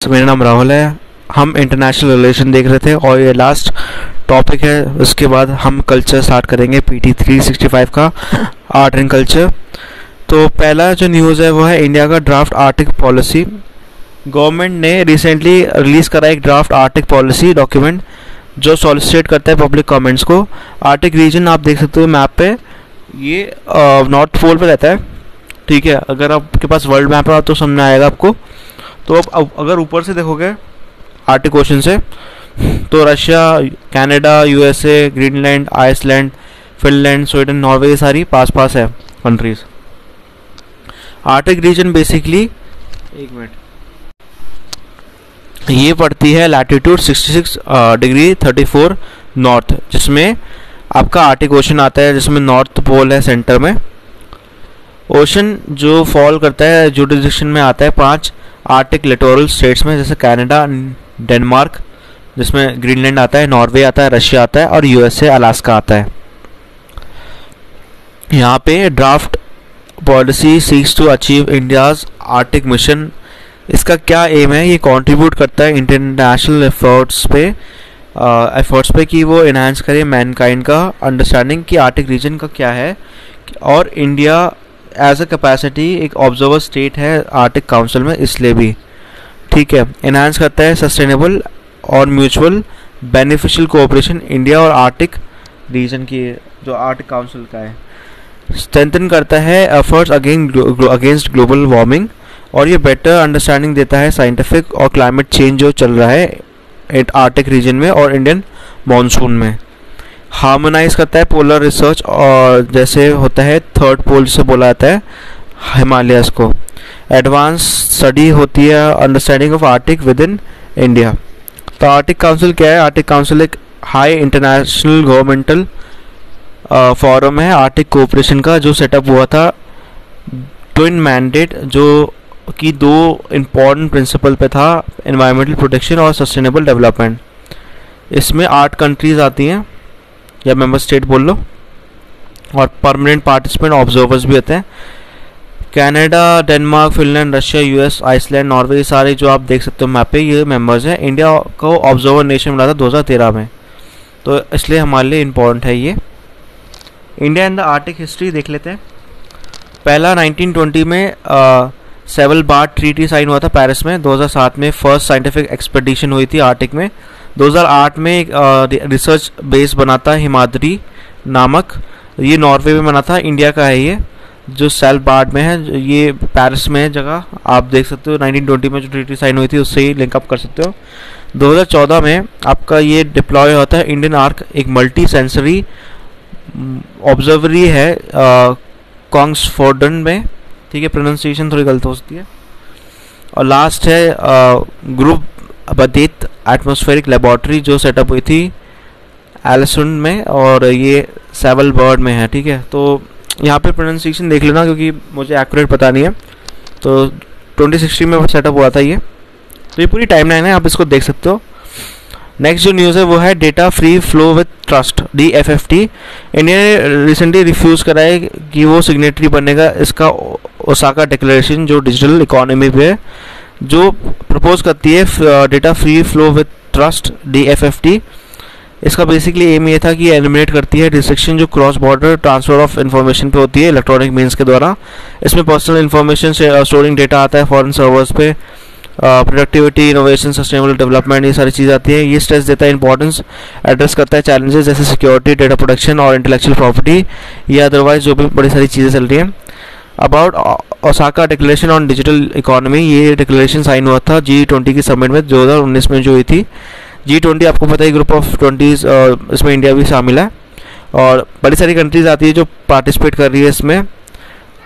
मेरा नाम राहुल है। हम इंटरनेशनल रिलेशन देख रहे थे और ये लास्ट टॉपिक है। उसके बाद हम कल्चर स्टार्ट करेंगे PT 365 का, आर्ट एंड कल्चर। तो पहला जो न्यूज़ है वो है इंडिया का ड्राफ्ट आर्टिक पॉलिसी। गवर्नमेंट ने रिसेंटली रिलीज़ करा एक ड्राफ्ट आर्टिक पॉलिसी डॉक्यूमेंट जो सॉलिसिटेट करता है पब्लिक कमेंट्स को। आर्टिक रीजन आप देख सकते हो मैप पे, ये नॉर्थ पोल पे रहता है, ठीक है। अगर आपके पास वर्ल्ड मैप है तो समझ आएगा आपको। तो अब अगर ऊपर से देखोगे आर्टिक ओशन से, तो Russia, Canada, USA, Greenland, Iceland, Finland, Sweden, Norway, ये सारी पास पास है कंट्रीज। आर्टिक रीजन बेसिकली, एक मिनट, ये पड़ती है लैटिट्यूड 66 डिग्री 34 नॉर्थ, जिसमें आपका आर्टिक ओशन आता है, जिसमें नॉर्थ पोल है सेंटर में। ओशन जो फॉल करता है जुरिडिक्शन में आता है 5 आर्टिक लिटोरल स्टेट्स में, जैसे कनाडा, डेनमार्क, जिसमें ग्रीनलैंड आता है, नॉर्वे आता है, रशिया आता है और USA, अलास्का आता है। यहाँ पे draft policy seeks to achieve India's Arctic mission. इसका क्या एम है? ये कंट्रीब्यूट करता है इंटरनेशनल एफर्ट्स पे कि वो इन्हांस करे मैनकाइंड का अंडरस्टैंडिंग कि आर्टिक रीजन का क्या है, और इंडिया एज अ कैपेसिटी एक ऑब्जर्वर स्टेट है आर्टिक काउंसिल में, इसलिए भी, ठीक है। इन्हांस करता है सस्टेनेबल और म्यूचुअल बेनिफिशियल कोऑपरेशन इंडिया और आर्टिक रीजन की, जो आर्टिक काउंसिल का है। स्ट्रेंथन करता है एफर्ट्स अगेंस्ट ग्लोबल वार्मिंग, और ये बेटर अंडरस्टैंडिंग देता है साइंटिफिक और क्लाइमेट चेंज जो चल रहा है आर्टिक रीजन में और इंडियन मॉनसून में। हार्मोनाइज करता है पोलर रिसर्च, और जैसे होता है थर्ड पोल जिसे बोला जाता है हिमालयस को। एडवांस स्टडी होती है understanding of Arctic with in India. तो आर्टिक काउंसिल क्या है? आर्टिक काउंसिल एक हाई इंटरनेशनल गवर्नमेंटल फोरम है आर्टिक कोऑपरेशन का, जो सेटअप हुआ था ट्विन मैंडेट, जो कि 2 इम्पॉर्टेंट प्रिंसिपल पे था, एनवायरमेंटल प्रोटेक्शन और सस्टेनेबल डेवलपमेंट। इसमें 8 कंट्रीज आती हैं, या मेंबर स्टेट बोल लो, और परमानेंट पार्टिसिपेंट ऑब्जर्वर्स भी होते हैं। Canada, Denmark, Finland, Russia, US, Iceland, Norway, ये सारे जो आप देख सकते हो मैप पे, ये मेंबर्स हैं। इंडिया को ऑब्जर्वर नेशन मिला था 2013 में, तो इसलिए हमारे लिए इम्पोर्टेंट है ये। India in the Arctic history देख लेते हैं। पहला 1920 में सेवल बार्ट ट्रीटी साइन हुआ था पेरिस में। 2007 में फर्स्ट साइंटिफिक एक्सपेडिशन हुई थी आर्टिक में। 2008 में एक रिसर्च बेस बना था हिमाद्री नामक, ये नॉर्वे में बना था, इंडिया का है ये, जो सेल बार्ट में है, ये पेरिस में है जगह, आप देख सकते हो। 1920 में जो ट्रीटी साइन हुई थी उससे ही लिंकअप कर सकते हो। 2014 में आपका ये डिप्लॉय होता है इंडियन आर्क, एक मल्टी सेंसरी ऑब्जर्वरी है कॉन्ग्सफोर्डन में, ठीक है, प्रोनाउंसिएशन थोड़ी गलत हो सकती है। और लास्ट है ग्रुप बदेत एटमॉस्फेरिक लेबोरेटरी, जो सेटअप हुई थी एलिसुंड में, और ये सेवल बर्ड में है, ठीक है। तो यहाँ पे प्रोनाउंसिएशन देख लेना क्योंकि मुझे एक्यूरेट पता नहीं है। तो 2016 में सेटअप हुआ था ये। तो ये पूरी टाइमलाइन है, आप इसको देख सकते हो। नेक्स्ट जो न्यूज़ है वो है data free flow with trust, DFFT। India ने रिसेंटली रिफ्यूज़ करा है कि वो सिग्नेटरी बनेगा इसका ओसाका डिक्लेरेशन, जो डिजिटल इकोनॉमी पे है, जो प्रपोज करती है data free flow with trust, DFFT। इसका बेसिकली एम ये था कि एलिमिनेट करती है रिस्ट्रिक्शन जो cross border transfer of information पे होती है इलेक्ट्रॉनिक मीन्स के द्वारा। इसमें पर्सनल इन्फॉर्मेशन से स्टोरिंग डेटा आता है फॉरेन सर्वर्स पे, प्रोडक्टिविटी, इनोवेशन, सस्टेनेबल डेवलपमेंट, ये सारी चीज़ आती है। ये स्ट्रेस देता है इंपॉर्टेंस, एड्रेस करता है चैलेंजेस जैसे सिक्योरिटी, डेटा प्रोटेक्शन और इंटेलेक्चुअल प्रॉपर्टी, या अदरवाइज जो भी बड़ी सारी चीज़ें चल रही हैं। About Osaka declaration on digital economy, ये डिक्लेरेशन साइन हुआ था G20 की समिट में 2019 में जो हुई थी। G20 आपको पता है ग्रुप ऑफ 20, इसमें इंडिया भी शामिल है, और बड़ी सारी कंट्रीज आती है जो पार्टिसिपेट कर रही है इसमें,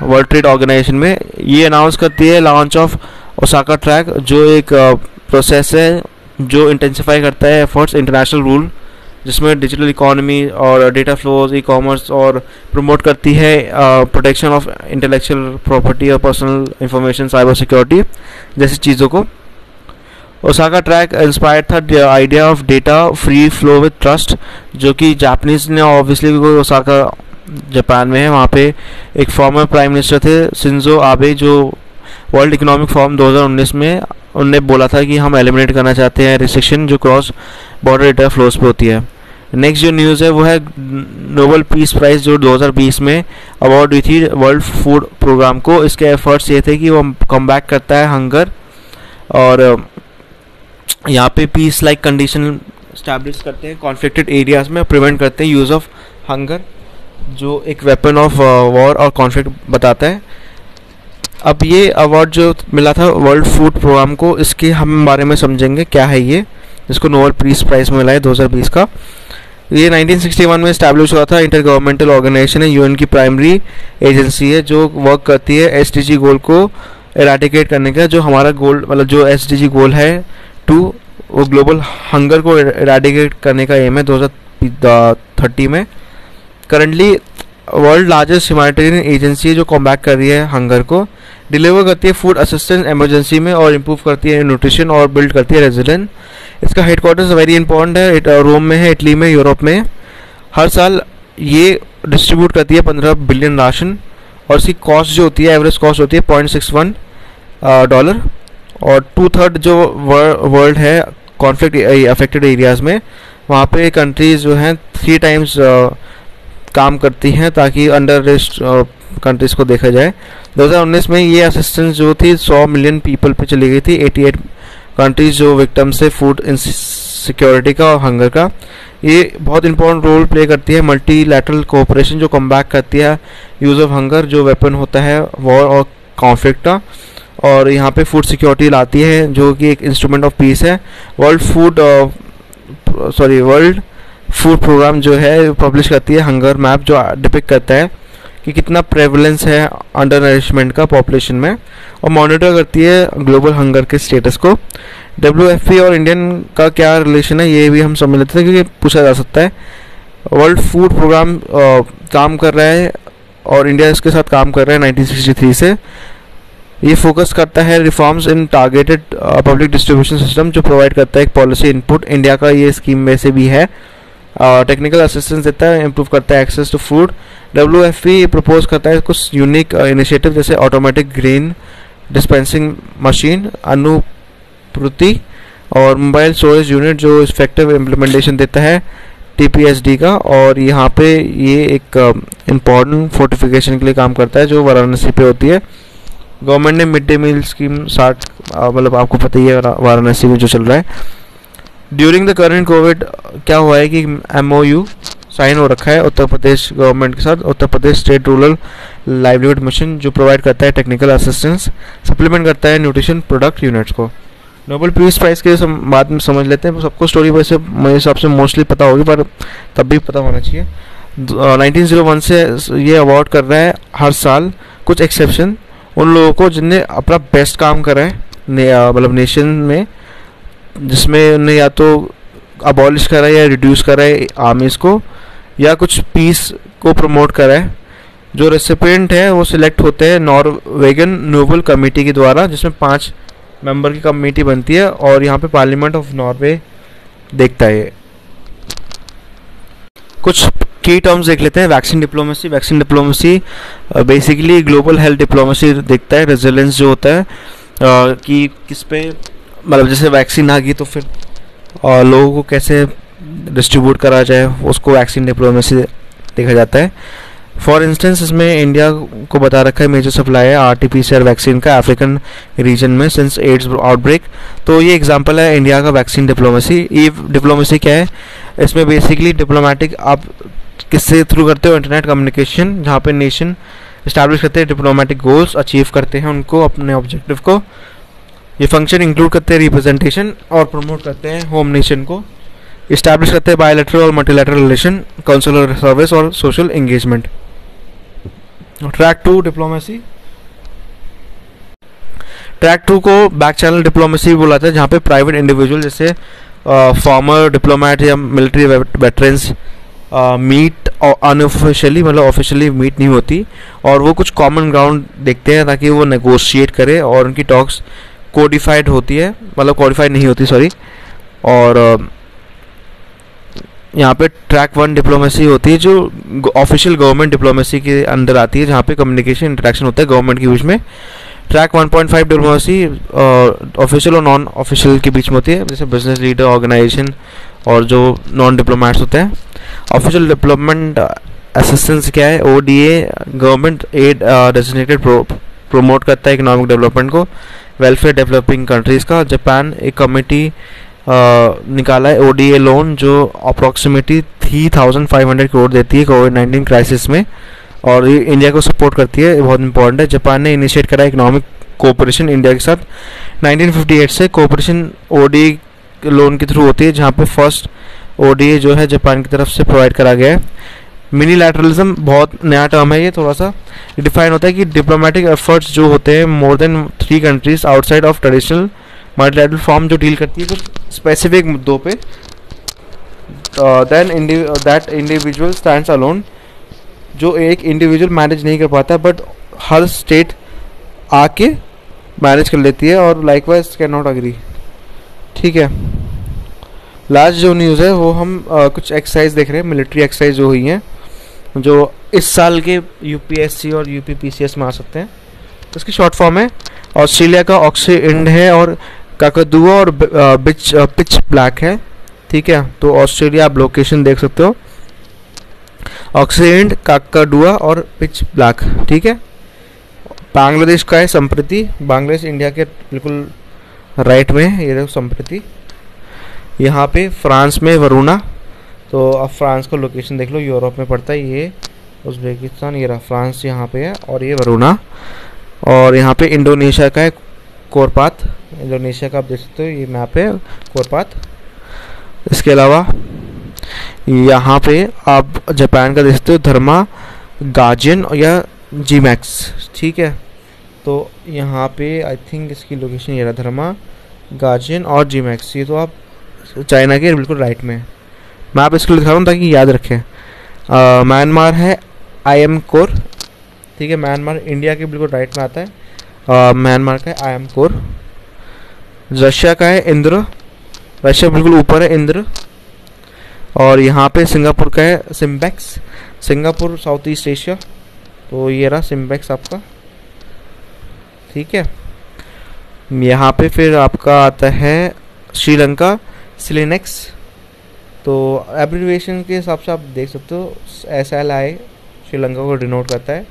वर्ल्ड ट्रेड ऑर्गेनाइजेशन में। ये अनाउंस करती है लॉन्च ऑफ ओसाका ट्रैक, जो एक प्रोसेस है जो इंटेंसिफाई करता है एफर्ट्स इंटरनेशनल रूल, जिसमें डिजिटल इकोनॉमी और डेटा फ्लोज, ई कॉमर्स, और प्रमोट करती है प्रोटेक्शन ऑफ इंटेलेक्चुअल प्रॉपर्टी और पर्सनल इंफॉर्मेशन, साइबर सिक्योरिटी जैसी चीज़ों को। ओसाका ट्रैक इंस्पायर्ड था idea of data free flow with trust, जो कि जापानीज ने, ऑब्वियसली ओसाका जापान में है, वहाँ पे एक फॉर्मर प्राइम मिनिस्टर थे शिंजो आबे, जो वर्ल्ड इकोनॉमिक फोरम 2019 में उनने बोला था कि हम एलिमिनेट करना चाहते हैं रिस्ट्रिक्शन जो क्रॉस बॉर्डर डेटा फ्लोज पे होती है। नेक्स्ट जो न्यूज़ है वो है नोबेल पीस प्राइज़ जो 2020 में अवार्ड हुई थी वर्ल्ड फूड प्रोग्राम को। इसके एफर्ट्स ये थे कि वो कम बैक करता है हंगर और यहाँ पे पीस लाइक कंडीशन स्टैब्लिश करते हैं कॉन्फ्लिक्टेड एरियाज़ में, प्रिवेंट करते हैं यूज़ ऑफ हंगर जो एक वेपन ऑफ वॉर और कॉन्फ्लिक्ट बताता है। अब ये अवार्ड जो मिला था वर्ल्ड फूड प्रोग्राम को, इसके हम बारे में समझेंगे क्या है ये, जिसको नोबेल पीस प्राइज़ मिला है 2020 का। ये 1961 में इस्टेब्लिश हुआ था। इंटर गवर्नमेंटल ऑर्गेनाइजेशन है, यूएन की प्राइमरी एजेंसी है जो वर्क करती है एसडीजी गोल को एराडिकेट करने का। जो हमारा गोल मतलब जो एसडीजी गोल है 2 वो ग्लोबल हंगर को एराडिकेट करने का एम है 2030 में। Currently world largest humanitarian agency जो कॉम्बैट कर रही है हंगर को, डिलीवर करती है फूड असिस्टेंस इमरजेंसी में और इम्प्रूव करती है न्यूट्रिशन और बिल्ड करती है रेजिडेंस। इसका हेडक्वार्टर्स वेरी इंपॉर्टेंट है, रोम में है, इटली में, यूरोप में। हर साल ये डिस्ट्रीब्यूट करती है 15 बिलियन राशन और इसकी कॉस्ट जो होती है एवरेज कॉस्ट होती है $0.61 और 2/3 जो वर्ल्ड है कॉन्फ्लिक्ट अफेक्टेड एरियाज़ में, वहाँ पे कंट्रीज़ जो हैं 3 टाइम्स काम करती हैं ताकि अंडर रिस्क कंट्रीज़ को देखा जाए। 2019 में ये असिस्टेंस जो थी 100 मिलियन पीपल पे चली गई थी, 88 कंट्रीज जो विक्टिम से फूड इनसिक्योरिटी का और हंगर का। ये बहुत इंपॉर्टेंट रोल प्ले करती है मल्टीलैटरल कोऑपरेशन जो कमबैक करती है यूज़ ऑफ हंगर जो वेपन होता है वॉर और कॉन्फ्लिक्ट का, और यहाँ पे फूड सिक्योरिटी लाती है जो कि एक इंस्ट्रूमेंट ऑफ पीस है। वर्ल्ड फूड प्रोग्राम जो है पब्लिश करती है हंगर मैप जो डिपिक्ट करता है कि कितना प्रेवलेंस है अंडर नरिशमेंट का पॉपुलेशन में, और मॉनिटर करती है ग्लोबल हंगर के स्टेटस को। WFP और इंडियन का क्या रिलेशन है ये भी हम समझ लेते हैं क्योंकि पूछा जा सकता है। वर्ल्ड फूड प्रोग्राम काम कर रहा है और इंडिया इसके साथ काम कर रहा है 1963 से। ये फोकस करता है reforms in targeted public distribution system जो प्रोवाइड करता है एक पॉलिसी इनपुट। इंडिया का ये स्कीम में से भी है। टेक्निकल असिस्टेंस देता है, इम्प्रूव करता है access to food. WFP propose करता है कुछ यूनिक इनिशिएटिव जैसे ऑटोमेटिक ग्रेन डिस्पेंसिंग मशीन, अनुपूर्ति और मोबाइल स्टोरेज यूनिट जो इफेक्टिव इम्प्लीमेंटेशन देता है TPSD का। और यहाँ पे ये एक इम्पॉर्टेंट फोर्टिफिकेशन के लिए काम करता है जो वाराणसी पे होती है। गवर्नमेंट ने मिड डे मील स्कीम 60 मतलब आपको पता ही है वाराणसी में जो चल रहा है। ड्यूरिंग द करंट कोविड क्या हुआ है कि MOU साइन हो रखा है उत्तर प्रदेश गवर्नमेंट के साथ, Uttar Pradesh state rural livelihood mission जो प्रोवाइड करता है टेक्निकल असिस्टेंस, सप्लीमेंट करता है न्यूट्रिशन प्रोडक्ट यूनिट्स को। नोबेल पीस प्राइज़ के बाद में समझ लेते हैं। सबको स्टोरी वैसे मेरे हिसाब से मोस्टली पता होगी पर तब भी पता होना चाहिए। 1901 से ये अवार्ड कर रहा है हर साल, कुछ एक्सेप्शन उन लोगों को जिनने अपना बेस्ट काम करा है मतलब नेशन में, जिसमें उन्हें या तो अबॉलिश करा है या रिड्यूस करा है आर्मीज़ को या कुछ पीस को प्रमोट करा है। जो रेसिपिएंट है वो सिलेक्ट होते हैं नॉर्वेगन नोबेल कमेटी के द्वारा जिसमें 5 मेंबर की कमेटी बनती है और यहाँ पे पार्लियामेंट ऑफ नॉर्वे देखता है। कुछ की टर्म्स देख लेते हैं। Vaccine diplomacy basically global health diplomacy देखता है। रेजिलेंस जो होता है कि किस पे मतलब जैसे वैक्सीन आ गई तो फिर लोगों को कैसे डिस्ट्रीब्यूट करा जाए उसको वैक्सीन डिप्लोमेसी देखा जाता है। फॉर इंस्टेंस इसमें इंडिया को बता रखा है मेजर सप्लाई है RT-PCR वैक्सीन का अफ्रीकन रीजन में सिंस एड्स आउटब्रेक। तो ये एग्जांपल है इंडिया का वैक्सीन डिप्लोमेसी। ये डिप्लोमेसी क्या है, इसमें बेसिकली डिप्लोमेटिक आप किससे थ्रू करते हो, इंटरनेट कम्युनिकेशन, जहाँ पे नेशन इस्टेब्लिश करते हैं डिप्लोमेटिक गोल्स, अचीव करते हैं उनको अपने ऑब्जेक्टिव को। ये फंक्शन इंक्लूड करते हैं रिप्रेजेंटेशन और प्रमोट करते हैं होम नेशन को, इस्टेब्लिश करते हैं बायलैटरल और मल्टीलैटरल रिलेशन, काउंसलर सर्विस और social engagement. Track 2 diplomacy. Track 2 को बैक चैनल डिप्लोमेसी भी बुलाते हैं, जहाँ पे प्राइवेट इंडिविजुअल जैसे फॉर्मर डिप्लोमेट या मिलिट्री वेटरन्स मीट अनऑफिशियली मतलब ऑफिशियली मीट नहीं होती और वो कुछ कॉमन ग्राउंड देखते हैं ताकि वो नेगोशिएट करे और उनकी टॉक्स कोडिफाइड होती है मतलब कोडिफाइड नहीं होती सॉरी। और यहाँ पे ट्रैक 1 डिप्लोमेसी होती है जो ऑफिशियल गवर्नमेंट डिप्लोमेसी के अंदर आती है, जहाँ पे कम्युनिकेशन इंटरेक्शन होता है गवर्नमेंट के बीच में। ट्रैक 1.5 डिप्लोमेसी ऑफिशियल और नॉन ऑफिशियल के बीच में होती है, जैसे बिजनेस लीडर, ऑर्गेनाइजेशन और जो नॉन डिप्लोमेट्स होते हैं। ऑफिशियल डेवलपमेंट असिस्टेंस क्या है? ODA government aid designated promote करता है इकोनॉमिक डेवलपमेंट को, वेलफेयर डेवलपिंग कंट्रीज़ का। जापान एक कमेटी निकाला है ODA लोन जो अप्रॉक्सीमेटली 3,500 करोड़ देती है कोविड-19 क्राइसिस में, और ये इंडिया को सपोर्ट करती है, बहुत इंपॉर्टेंट है। जापान ने इनिशिएट करा इकोनॉमिक कोऑपरेशन इंडिया के साथ 1958 से। कोऑपरेशन ODA लोन के थ्रू होती है, जहाँ पे फर्स्ट ODA जो है जापान की तरफ से प्रोवाइड करा गया है। मिनीलैटरलिज्म बहुत नया टर्म है, ये थोड़ा सा डिफाइन होता है कि डिप्लोमेटिक एफर्ट्स जो होते हैं more than 3 countries outside of traditional multilateral form, जो डील करती है कुछ स्पेसिफिक मुद्दों पे, then that individual stands alone, जो एक इंडिविजुअल मैनेज नहीं कर पाता बट हर स्टेट आके मैनेज कर लेती है, और लाइकवाइज कैन नॉट अग्री। ठीक है, लास्ट जो न्यूज़ है वो हम कुछ एक्सरसाइज देख रहे हैं, मिलिट्री एक्सरसाइज जो हुई हैं, जो इस साल के UPSC और UPPCS में आ सकते हैं। तो इसकी शॉर्ट फॉर्म है, ऑस्ट्रेलिया का ऑक्सी इंड है और काकादुआ और पिच ब्लैक है। ठीक है, तो ऑस्ट्रेलिया आप लोकेशन देख सकते हो, ऑक्सी इंड, काकादुआ और पिच ब्लैक। ठीक है, बांग्लादेश का है संप्रति, बांग्लादेश इंडिया के बिल्कुल राइट में है, ये देखो संप्रति। यहाँ पे फ्रांस में वरुणा, तो अब फ्रांस का लोकेशन देख लो, यूरोप में पड़ता है, ये उज़्बेकिस्तान, ये रहा फ्रांस यहाँ पे है, और ये वरुणा। और यहाँ पे इंडोनेशिया का है कोरपात, इंडोनेशिया का आप देख सकते हो, ये मैप है कोरपात। इसके अलावा यहाँ पे आप जापान का देख सकते हो, धर्मा गाजियन या जीमैक्स। ठीक है, तो यहाँ पे आई थिंक इसकी लोकेशन ये रहा, धर्मा गाजियन और जीमैक्स, ये तो आप चाइना के बिल्कुल राइट में है। मैं आप इसको लिखा रहा हूँ ताकि याद रखें। म्यांमार है IM कोर। ठीक है, म्यांमार इंडिया के बिल्कुल राइट में आता है, म्यांमार का है IM कोर। रशिया का है इंद्र, रशिया बिल्कुल ऊपर है इंद्र। और यहाँ पे सिंगापुर का है SIMBEX, Singapore south east Asia, तो ये रहा सिम्बेक्स आपका। ठीक है, यहाँ पे फिर आपका आता है श्रीलंका सिलेनेक्स, तो एब्रिविएशन के हिसाब से आप देख सकते हो SLI श्रीलंका को डिनोट करता है।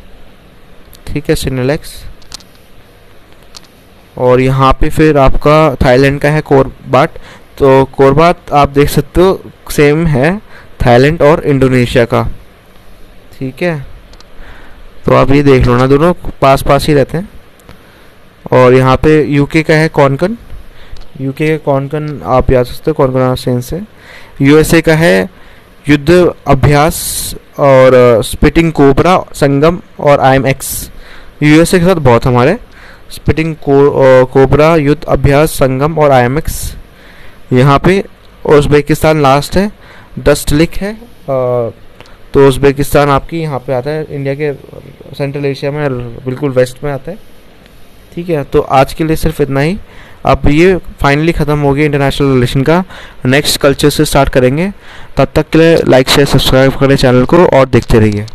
ठीक है, सिलेनेक्स। और यहाँ पे फिर आपका थाईलैंड का है कोरबाट, तो कोरबाट आप देख सकते हो सेम है थाईलैंड और इंडोनेशिया का। ठीक है, तो आप ये देख लो ना, दोनों पास पास ही रहते हैं। और यहाँ पे UK का है कॉनकन, UK का कॉनकन आप याद सकते हो, कॉनकन सेंस है। USA का है युद्ध अभ्यास और स्पिटिंग कोबरा, संगम और IMX। USA के साथ बहुत हमारे स्पिटिंग कोबरा, युद्ध अभ्यास, संगम और IMX। यहाँ पे उज़्बेकिस्तान लास्ट है, डस्टलिक है, तो उज़्बेकिस्तान आपकी यहाँ पे आता है, इंडिया के सेंट्रल एशिया में बिल्कुल वेस्ट में आता है। ठीक है, तो आज के लिए सिर्फ इतना ही। अब ये फाइनली ख़त्म हो गया इंटरनेशनल रिलेशन का, नेक्स्ट कल्चर से स्टार्ट करेंगे। तब तक के लिए लाइक शेयर सब्सक्राइब करें चैनल को और देखते रहिए।